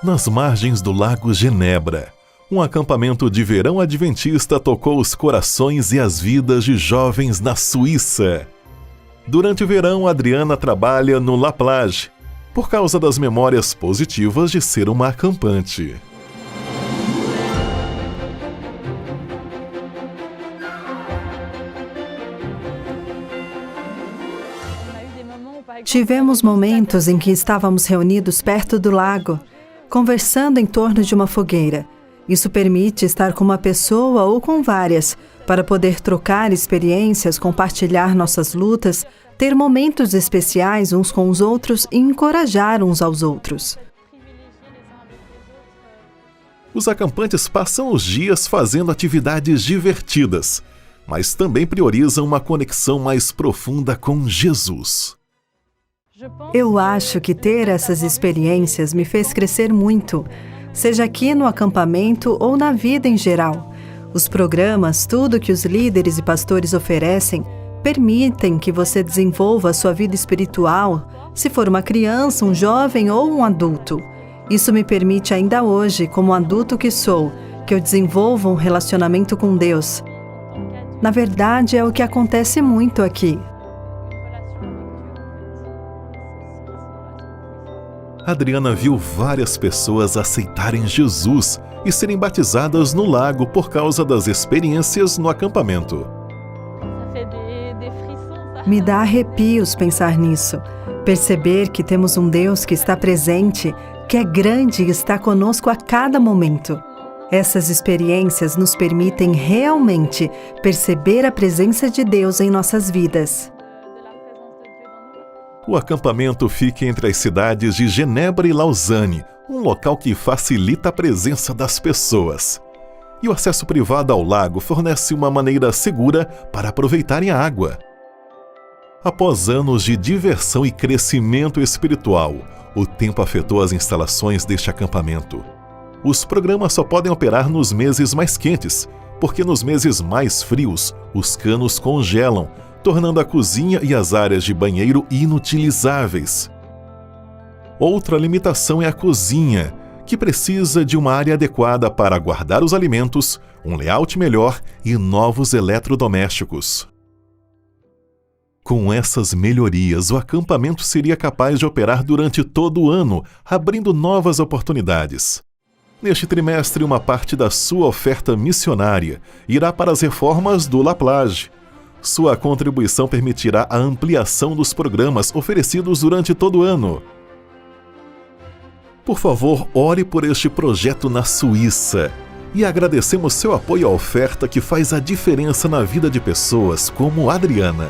nas margens do Lago Genebra. Um acampamento de verão adventista tocou os corações e as vidas de jovens na Suíça. Durante o verão, Adriana trabalha no La Plage, por causa das memórias positivas de ser uma acampante. Tivemos momentos em que estávamos reunidos perto do lago, conversando em torno de uma fogueira. Isso permite estar com uma pessoa ou com várias, para poder trocar experiências, compartilhar nossas lutas, ter momentos especiais uns com os outros e encorajar uns aos outros. Os acampantes passam os dias fazendo atividades divertidas, mas também priorizam uma conexão mais profunda com Jesus. Eu acho que ter essas experiências me fez crescer muito, seja aqui no acampamento ou na vida em geral. Os programas, tudo que os líderes e pastores oferecem, permitem que você desenvolva a sua vida espiritual, se for uma criança, um jovem ou um adulto. Isso me permite ainda hoje, como adulto que sou, que eu desenvolva um relacionamento com Deus. Na verdade, é o que acontece muito aqui. Adriana viu várias pessoas aceitarem Jesus e serem batizadas no lago por causa das experiências no acampamento. Me dá arrepios pensar nisso. Perceber que temos um Deus que está presente, que é grande e está conosco a cada momento. Essas experiências nos permitem realmente perceber a presença de Deus em nossas vidas. O acampamento fica entre as cidades de Genebra e Lausanne, um local que facilita a presença das pessoas. E o acesso privado ao lago fornece uma maneira segura para aproveitarem a água. Após anos de diversão e crescimento espiritual, o tempo afetou as instalações deste acampamento. Os programas só podem operar nos meses mais quentes, porque nos meses mais frios, os canos congelam, tornando a cozinha e as áreas de banheiro inutilizáveis. Outra limitação é a cozinha, que precisa de uma área adequada para guardar os alimentos, um layout melhor e novos eletrodomésticos. Com essas melhorias, o acampamento seria capaz de operar durante todo o ano, abrindo novas oportunidades. Neste trimestre, uma parte da sua oferta missionária irá para as reformas do La Plage. Sua contribuição permitirá a ampliação dos programas oferecidos durante todo o ano. Por favor, ore por este projeto na Suíça e agradecemos seu apoio à oferta que faz a diferença na vida de pessoas como Adriana.